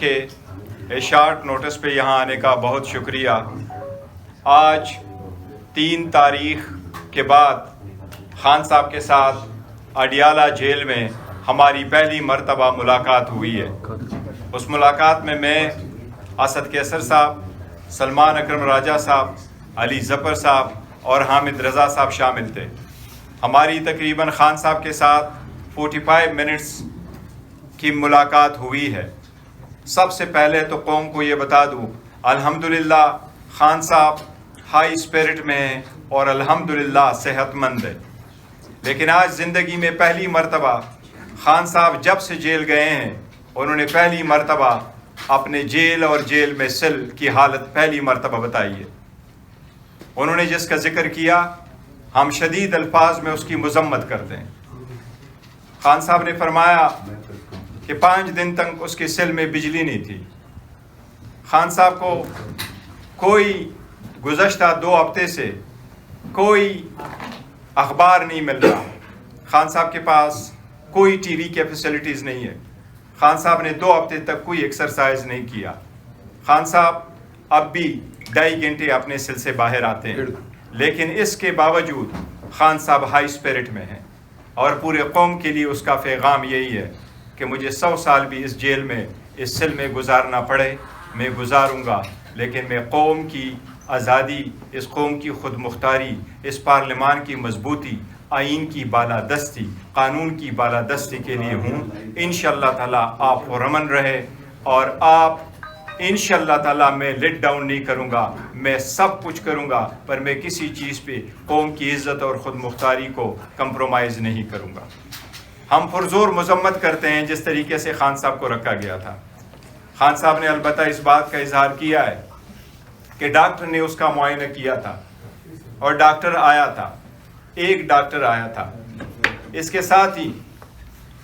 کے short notice پہ یہاں آنے کا بہت شکریہ۔ آج 3 تاریخ کے بعد خان صاحب کے ساتھ اڈیالہ جیل میں ہماری پہلی مرتبہ ملاقات ہوئی ہے۔ اس ملاقات میں اسد کیسر صاحب، سلمان اکرم راجہ صاحب، علی ظفر صاحب اور حامد رضا صاحب شامل تھے۔ ہماری تقریباً خان صاحب کے ساتھ 45 منٹس کی ملاقات ہوئی ہے۔ سب سے پہلے تو قوم کو یہ بتا دوں، الحمدللہ خان صاحب ہائی اسپرٹ میں ہیں اور الحمدللہ صحت مند ہے۔ لیکن آج زندگی میں پہلی مرتبہ خان صاحب جب سے جیل گئے ہیں، انہوں نے پہلی مرتبہ اپنے جیل اور جیل میں سیل کی حالت پہلی مرتبہ بتائی ہے۔ انہوں نے جس کا ذکر کیا، ہم شدید الفاظ میں اس کی مذمت کرتے ہیں۔ خان صاحب نے فرمایا کہ 5 دن تک اس کے سیل میں بجلی نہیں تھی۔ خان صاحب کو کوئی گزشتہ 2 ہفتے سے کوئی اخبار نہیں مل رہا۔ خان صاحب کے پاس کوئی ٹی وی کی فیسلٹیز نہیں ہے۔ خان صاحب نے 2 ہفتے تک کوئی ایکسرسائز نہیں کیا۔ خان صاحب اب بھی 2.5 گھنٹے اپنے سیل سے باہر آتے ہیں، لیکن اس کے باوجود خان صاحب ہائی اسپرٹ میں ہیں، اور پورے قوم کے لیے اس کا پیغام یہی ہے کہ مجھے 100 سال بھی اس جیل میں، اس سیل میں گزارنا پڑے، میں گزاروں گا، لیکن میں قوم کی آزادی، اس قوم کی خود مختاری، اس پارلیمان کی مضبوطی، آئین کی بالادستی، قانون کی بالادستی کے لیے ہوں۔ انشاءاللہ تعالیٰ آپ پرامن رہے، اور آپ انشاءاللہ تعالیٰ میں لیٹ ڈاؤن نہیں کروں گا، میں سب کچھ کروں گا، پر میں کسی چیز پہ قوم کی عزت اور خود مختاری کو کمپرومائز نہیں کروں گا۔ ہم پرزور مذمت کرتے ہیں جس طریقے سے خان صاحب کو رکھا گیا تھا۔ خان صاحب نے البتہ اس بات کا اظہار کیا ہے کہ ڈاکٹر نے اس کا معائنہ کیا تھا، اور ڈاکٹر آیا تھا، ایک ڈاکٹر آیا تھا۔ اس کے ساتھ ہی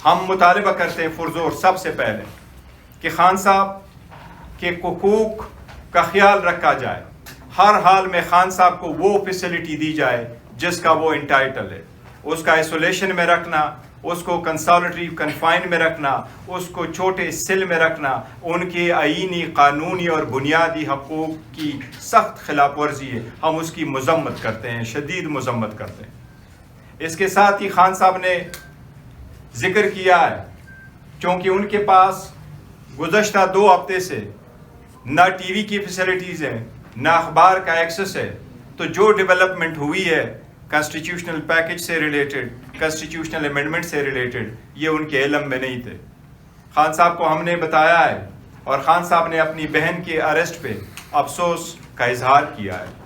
ہم مطالبہ کرتے ہیں پرزور سب سے پہلے کہ خان صاحب کے حقوق کا خیال رکھا جائے، ہر حال میں خان صاحب کو وہ فیسلٹی دی جائے جس کا وہ انٹائٹل ہے۔ اس کا آئسولیشن میں رکھنا، اس کو کنسالیٹری کنفائن میں رکھنا، اس کو چھوٹے سیل میں رکھنا، ان کے آئینی، قانونی اور بنیادی حقوق کی سخت خلاف ورزی ہے۔ ہم اس کی مذمت کرتے ہیں، شدید مذمت کرتے ہیں۔ اس کے ساتھ ہی خان صاحب نے ذکر کیا ہے، چونکہ ان کے پاس گزشتہ 2 ہفتے سے نہ ٹی وی کی فیسلٹیز ہیں، نہ اخبار کا ایکسس ہے، تو جو ڈیولپمنٹ ہوئی ہے کانسٹیٹیوشنل پیکج سے ریلیٹڈ، کانسٹیٹیوشنل امینڈمنٹ سے ریلیٹڈ، یہ ان کے علم میں نہیں تھے۔ خان صاحب کو ہم نے بتایا ہے، اور خان صاحب نے اپنی بہن کے اریسٹ پہ افسوس کا اظہار کیا ہے،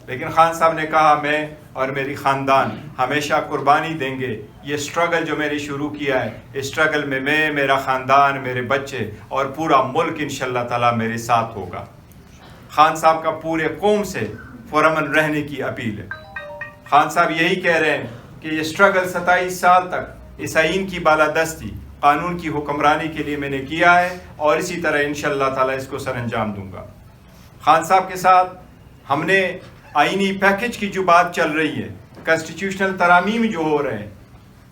لیکن خان صاحب نے کہا میں اور میری خاندان ہمیشہ قربانی دیں گے۔ یہ سٹرگل جو میں نے شروع کیا ہے، اس سٹرگل میں میرا خاندان، میرے بچے اور پورا ملک انشاءاللہ تعالیٰ میرے ساتھ ہوگا۔ خان صاحب کا پورے قوم سے پرامن رہنے کی اپیل ہے۔ خان صاحب یہی کہہ رہے ہیں کہ یہ سٹرگل 27 سال تک اس آئین کی بالادستی، قانون کی حکمرانی کے لیے میں نے کیا ہے، اور اسی طرح انشاءاللہ تعالیٰ اس کو سر انجام دوں گا۔ خان صاحب کے ساتھ ہم نے آئینی پیکج کی جو بات چل رہی ہے، کانسٹیٹیوشنل ترامیم جو ہو رہے ہیں،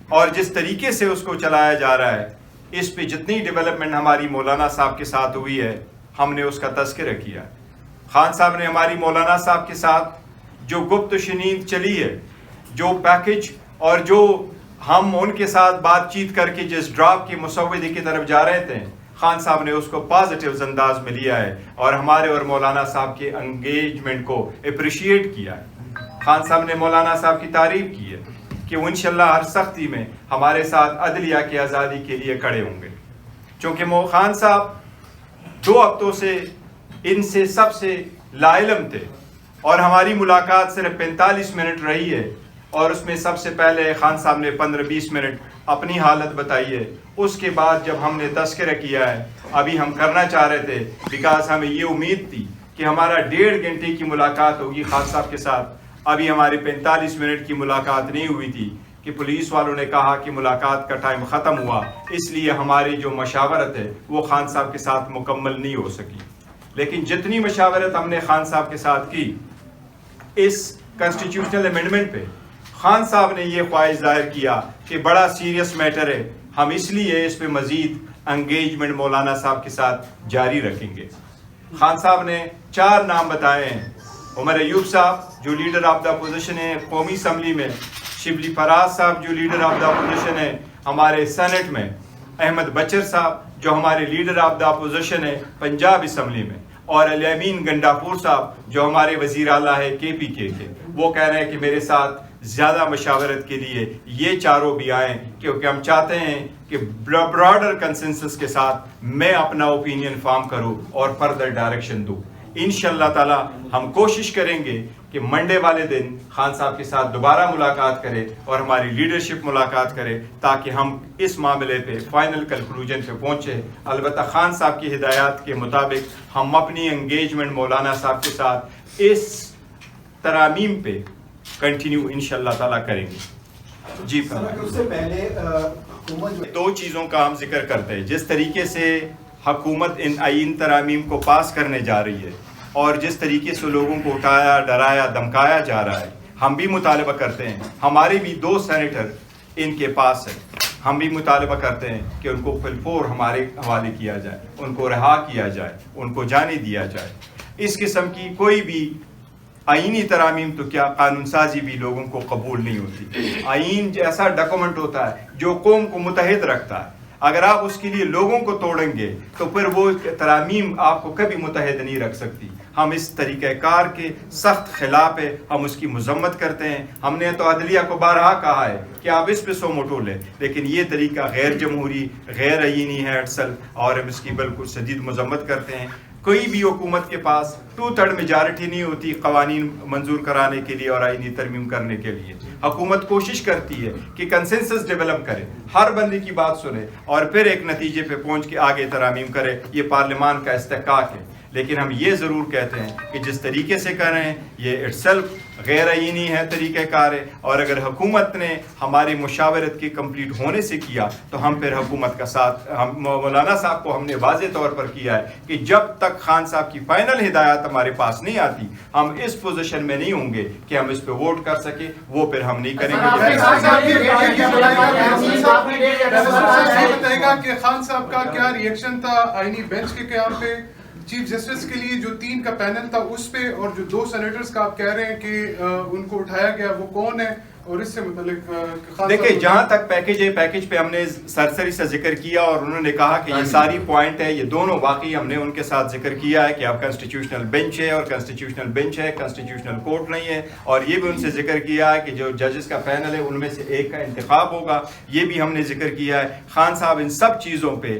اور جس طریقے سے اس کو چلایا جا رہا ہے، اس پہ جتنی ڈیولپمنٹ ہماری مولانا صاحب کے ساتھ ہوئی ہے، ہم نے اس کا تذکرہ کیا۔ خان صاحب نے ہماری مولانا صاحب کے ساتھ جو گفت و شنید چلی ہے، جو پیکج، اور جو ہم ان کے ساتھ بات چیت کر کے جس ڈرافٹ کی مسودے کی طرف جا رہے تھے، خان صاحب نے اس کو پازیٹیو انداز میں لیا ہے، اور ہمارے اور مولانا صاحب کے انگیجمنٹ کو اپریشیٹ کیا ہے۔ خان صاحب نے مولانا صاحب کی تعریف کی ہے کہ وہ انشاءاللہ ہر سختی میں ہمارے ساتھ عدلیہ کی آزادی کے لیے کھڑے ہوں گے۔ چونکہ خان صاحب 2 ہفتوں سے ان سے سب سے لا علم تھے، اور ہماری ملاقات صرف 45 منٹ رہی ہے، اور اس میں سب سے پہلے خان صاحب نے 15-20 منٹ اپنی حالت بتائی ہے۔ اس کے بعد جب ہم نے تذکرہ کیا ہے، ابھی ہم کرنا چاہ رہے تھے، بیکاز ہمیں یہ امید تھی کہ ہمارا 1.5 گھنٹے کی ملاقات ہوگی خان صاحب کے ساتھ، ابھی ہماری 45 منٹ کی ملاقات نہیں ہوئی تھی کہ پولیس والوں نے کہا کہ ملاقات کا ٹائم ختم ہوا، اس لیے ہماری جو مشاورت ہے وہ خان صاحب کے ساتھ مکمل نہیں ہو سکی۔ لیکن جتنی مشاورت ہم نے خان صاحب کے ساتھ کی اس کانسٹیٹیوشنل امینڈمنٹ پہ، خان صاحب نے یہ خواہش ظاہر کیا کہ بڑا سیریس میٹر ہے، ہم اس لیے اس پہ مزید انگیجمنٹ مولانا صاحب کے ساتھ جاری رکھیں گے۔ خان صاحب نے 4 نام بتائے ہیں، عمر ایوب صاحب جو لیڈر آف دا اپوزیشن ہے قومی اسمبلی میں، شبلی فراز صاحب جو لیڈر آف دا اپوزیشن ہے ہمارے سینٹ میں، احمد بچر صاحب جو ہمارے لیڈر آف دا اپوزیشن ہے پنجاب اسمبلی میں، اور علی امین گنڈاپور صاحب جو ہمارے وزیر اعلیٰ ہے KPK کے۔ وہ کہہ رہے ہیں کہ میرے ساتھ زیادہ مشاورت کے لیے یہ چاروں بھی آئیں، کیونکہ ہم چاہتے ہیں کہ براڈر کنسنسس کے ساتھ میں اپنا اوپینین فارم کروں اور فردر ڈائریکشن دوں۔ انشاءاللہ تعالی ہم کوشش کریں گے کہ منڈے والے دن خان صاحب کے ساتھ دوبارہ ملاقات کرے اور ہماری لیڈرشپ ملاقات کرے تاکہ ہم اس معاملے پہ فائنل کنکلوژن پہ پہنچے۔ البتہ خان صاحب کی ہدایات کے مطابق ہم اپنی انگیجمنٹ مولانا صاحب کے ساتھ اس ترامیم پہ کنٹینیو انشاءاللہ تعالیٰ کریں گے۔ جی اس سے پہلے حکومت 2 چیزوں کا ہم ذکر کرتے ہیں، جس طریقے سے حکومت ان آئین ترامیم کو پاس کرنے جا رہی ہے اور جس طریقے سے لوگوں کو اٹھایا ڈرایا دھمکایا جا رہا ہے، ہم بھی مطالبہ کرتے ہیں، ہمارے بھی 2 سینیٹر ان کے پاس ہیں، ہم بھی مطالبہ کرتے ہیں کہ ان کو فلفور ہمارے حوالے کیا جائے، ان کو رہا کیا جائے، ان کو جانے دیا جائے۔ اس قسم کی کوئی بھی آئینی ترامیم تو کیا قانون سازی بھی لوگوں کو قبول نہیں ہوتی۔ آئین ایسا ڈاکومنٹ ہوتا ہے جو قوم کو متحد رکھتا ہے، اگر آپ اس کے لیے لوگوں کو توڑیں گے تو پھر وہ ترامیم آپ کو کبھی متحد نہیں رکھ سکتی۔ ہم اس طریقہ کار کے سخت خلاف ہے، ہم اس کی مذمت کرتے ہیں۔ ہم نے تو عدلیہ کو بارہا کہا ہے کہ آپ اس پہ سو موٹو لیں، لیکن یہ طریقہ غیر جمہوری غیر آئینی ہے اٹسل، اور ہم اس کی بالکل شدید مذمت کرتے ہیں۔ کوئی بھی حکومت کے پاس 2/3 میجارٹی نہیں ہوتی قوانین منظور کرانے کے لیے اور آئینی ترمیم کرنے کے لیے۔ حکومت کوشش کرتی ہے کہ کنسنسس ڈیولپ کرے، ہر بندے کی بات سنے اور پھر ایک نتیجے پہ پہنچ کے آگے ترامیم کرے۔ یہ پارلیمان کا استحقاق ہے، لیکن ہم یہ ضرور کہتے ہیں کہ جس طریقے سے کر رہے ہیں یہ اٹسیلف غیر آئینی ہے، طریقہ کار ہے، اور اگر حکومت نے ہماری مشاورت کے کمپلیٹ ہونے سے کیا تو ہم پھر حکومت کا ساتھ، ہم مولانا صاحب کو ہم نے واضح طور پر کیا ہے کہ جب تک خان صاحب کی فائنل ہدایات ہمارے پاس نہیں آتی ہم اس پوزیشن میں نہیں ہوں گے کہ ہم اس پہ ووٹ کر سکیں، وہ پھر ہم نہیں کریں گے۔ بتائے گا کہ خان صاحب کا کیا ریئیکشن تھا آئینی بینچ کے قیام پہ، چیف جسٹس کے لیے جو 3 کا پینل تھا اس پہ، اور جو 2 سینیٹرز کا آپ کہہ رہے ہیں کہ ان کو اٹھایا گیا، وہ کون ہے اور اس سے متعلق؟ دیکھیں جہاں تک پیکج ہے، پیکج پہ ہم نے سرسری سے ذکر کیا اور انہوں نے کہا کہ یہ ساری پوائنٹ ہے، یہ دونوں واقعی ہم نے ان کے ساتھ ذکر کیا ہے کہ اب کنسٹیٹیوشنل بینچ ہے اور کنسٹیٹیوشنل بینچ ہے، کنسٹیٹیوشنل کورٹ نہیں ہے، اور یہ بھی ان سے ذکر کیا ہے کہ جو ججز کا پینل ہے ان میں سے ایک کا انتخاب ہوگا، یہ بھی ہم نے ذکر کیا ہے۔ خان صاحب ان سب چیزوں پہ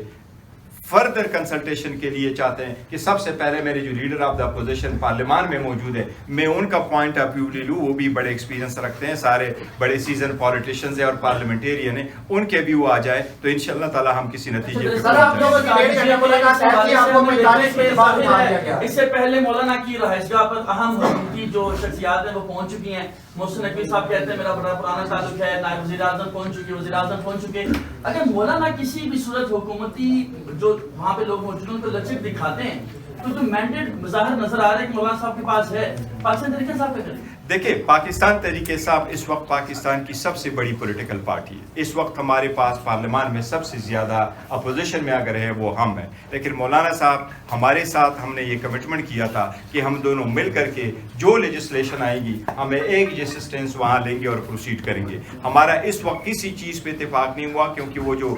فردر کنسلٹیشن کے لیے چاہتے ہیں کہ سب سے پہلے میرے جو لیڈر آف دا اپوزیشن پارلیمان میں موجود ہے میں ان کا پوائنٹ آف ویو لے لوں، وہ بھی بڑے ایکسپیرینس رکھتے ہیں، سارے بڑے سیزن پولیٹیشینز ہیں اور پارلیمنٹیرین ہیں، ان کے ویو آ جائے تو انشاءاللہ تعالی ہم کسی نتیجے پہ اس سے پہلے مولانا کی رہائشگاہ پر اہم حکومتی جو شخصیات ہیں وہ پہنچ چکی ہیں۔ محسن نقوی صاحب کہتے ہیں میرا بڑا پرانا تعلق ہے، نائب وزیر اعظم پہنچ چکے، وزیر اعظم پہنچ چکے۔ اگر مولانا کسی بھی صورت حکومتی جو وہاں پہ لوگ موجود ہیں ان کو لچک دکھاتے ہیں تو مینڈیٹ ظاہر نظر آ رہا ہے کہ مولانا صاحب کے پاس ہے، پاکستان طریقے صاحب کا کریں۔ دیکھیں پاکستان تحریک انصاف اس وقت پاکستان کی سب سے بڑی پولیٹیکل پارٹی ہے، اس وقت ہمارے پاس پارلیمان میں سب سے زیادہ اپوزیشن میں اگر ہے وہ ہم ہیں، لیکن مولانا صاحب ہمارے ساتھ ہم نے یہ کمٹمنٹ کیا تھا کہ ہم دونوں مل کر کے جو لیجسلیشن آئے گی ہمیں ایک جیسے سٹینس وہاں لیں گے اور پروسیڈ کریں گے۔ ہمارا اس وقت کسی چیز پہ اتفاق نہیں ہوا کیونکہ وہ جو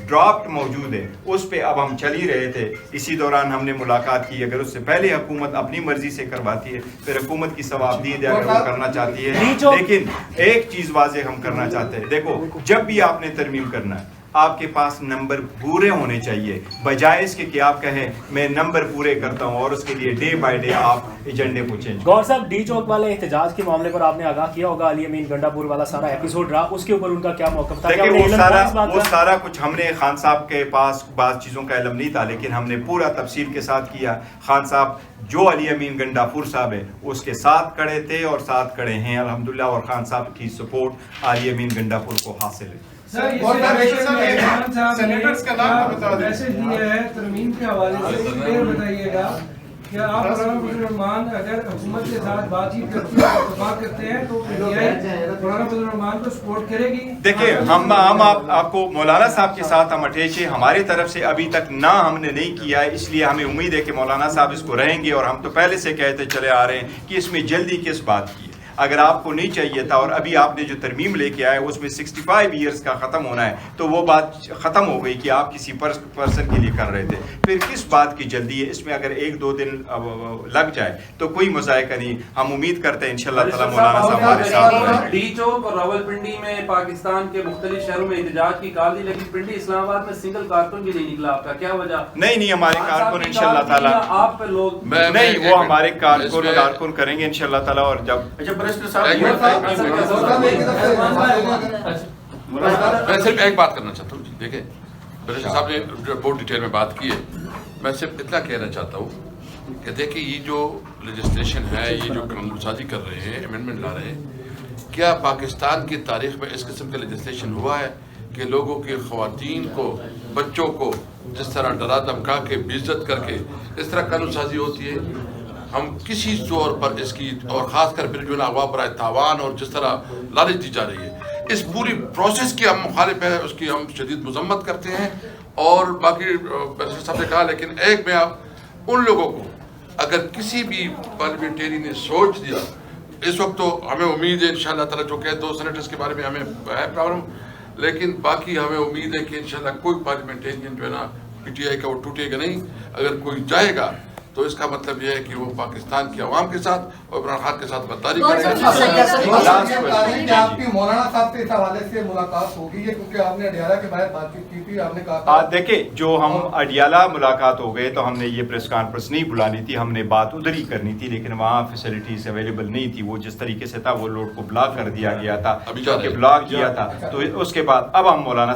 ڈرافٹ موجود ہے اس پہ اب ہم چل ہی رہے تھے، اسی دوران ہم نے ملاقات کی۔ اگر اس سے پہلے حکومت اپنی مرضی سے کرواتی ہے پھر حکومت کی ثوابدید ہے، اگر وہ کرنا چاہتی ہے، لیکن ایک چیز واضح ہم کرنا چاہتے ہیں، دیکھو جب بھی آپ نے ترمیم کرنا ہے آپ کے پاس نمبر پورے ہونے چاہیے، بجائے اس کے کہ آپ کہیں میں نمبر پورے کرتا ہوں اور اس کے لیے ڈے بائی ڈے آپ ایجنڈے کو چینج۔ گور صاحب ڈی چوک والے احتجاج کے معاملے پر آپ نے آگاہ کیا ہوگا، علی امین گنڈاپور والا سارا ایپیسوڈ رہا، اس کے اوپر ان کا کیا موقف تھا؟ دیکھیں وہ سارا کچھ ہم نے خان صاحب کے پاس بعض چیزوں کا علم نہیں تھا لیکن ہم نے پورا تفصیل کے ساتھ کیا۔ خان صاحب جو علی امین گنڈاپور صاحب ہے اس کے ساتھ کھڑے تھے اور ساتھ کھڑے ہیں الحمدللہ، اور خان صاحب کی سپورٹ علی امین گنڈاپور کو حاصل ہے۔ سینیٹرز کا نام بتا دیں۔ میسج دیا ہے ترمیم کے حوالے سے، کلیئر بتائیے گا کیا آپ مولانا فضل الرحمان اگر حکومت کے ساتھ بات چیت کرتی ہے اتفاق کرتے ہیں تو مولانا فضل الرحمان کو سپورٹ کرے گی؟ دیکھیں ہم آپ کو مولانا صاحب کے ساتھ ہم اٹیچ ہیں. ہماری طرف سے ابھی تک نہ ہم نے نہیں کیا ہے, اس لیے ہمیں امید ہے کہ مولانا صاحب اس کو رہیں گے, اور ہم تو پہلے سے کہتے چلے آ رہے ہیں کہ اس میں جلدی کس بات کی ہے. اگر آپ کو نہیں چاہیے تھا اور ابھی آپ نے جو ترمیم لے کے آئے اس میں 65 ایئرس کا ختم ہونا ہے, تو وہ بات ختم ہو گئی کہ آپ کسی پرسن کے لیے کر رہے تھے. پھر کس بات کی جلدی ہے؟ اس میں اگر 1-2 دن لگ جائے تو کوئی مذائقہ نہیں. ہم امید کرتے ہیں انشاءاللہ تعالی مولانا صاحب ہمارے ساتھ ہیں. ڈی چوک اور راولپنڈی میں پاکستان کے مختلف شہروں میں احتجاج کی کال دی, لیکن پنڈی اسلام آباد میں سنگل کارکن بھی نہیں نکلا. آپ کا کیا وجہ؟ نہیں ہمارے کارکن انشاءاللہ تعالی آپ پہ لوگ نہیں, وہ ہمارے کارکن کریں گے انشاءاللہ تعالی. اور جب میں صرف ایک بات کرنا چاہتا ہوں. دیکھیں برشر صاحب نے بہت ڈیٹیل میں بات کی ہے, میں صرف اتنا کہنا چاہتا ہوں کہ دیکھیں یہ جو لیجسلیشن ہے, یہ جو قانون سازی کر رہے ہیں, امینڈمنٹ لا رہے ہیں, کیا پاکستان کی تاریخ میں اس قسم کا لیجسلیشن ہوا ہے کہ لوگوں کی خواتین کو, بچوں کو جس طرح ڈرا دھمکا کے بے عزت کر کے اس طرح قانون سازی ہوتی ہے؟ ہم کسی طور پر اس کی, اور خاص کر پھر جو نا اغوا برائے تاوان اور جس طرح لالچ دی جا رہی ہے, اس پوری پروسیس کی ہم مخالف ہیں, اس کی ہم شدید مذمت کرتے ہیں. اور باقی سب نے کہا, لیکن ایک میں ان لوگوں کو اگر کسی بھی پارلیمنٹیرین نے سوچ دیا, اس وقت تو ہمیں امید ہے انشاءاللہ تعالی, جو کہ 2 سینیٹرز کے بارے میں ہمیں ہے پرابلم, لیکن باقی ہمیں امید ہے کہ انشاءاللہ کوئی پارلیمنٹیرین جو ہے نا پی ٹی آئی کا وہ ٹوٹے گا نہیں. اگر کوئی جائے گا تو اس کا مطلب یہ ہے کہ وہ پاکستان کی عوام کے ساتھ اور عمران خان کے ساتھ غداری کرے گا. آپ کی مولانا صاحب سے اس حوالے سے ملاقات ہوگی ہے, کیونکہ آپ نے اڈیالہ کے باہر بات چیت کی تھی, آپ نے کہا دیکھیں جو ہم اڈیالہ ملاقات ہو گئے تو ہم نے یہ پریس کانفرنس نہیں بلانی تھی, ہم نے بات ادھر ہی کرنی تھی, لیکن وہاں فیسلٹیز اویلیبل نہیں تھی. وہ جس طریقے سے تھا وہ لوڈ کو بلاک کر دیا گیا تھا, بلاک کیا تھا. تو اس کے بعد اب ہم مولانا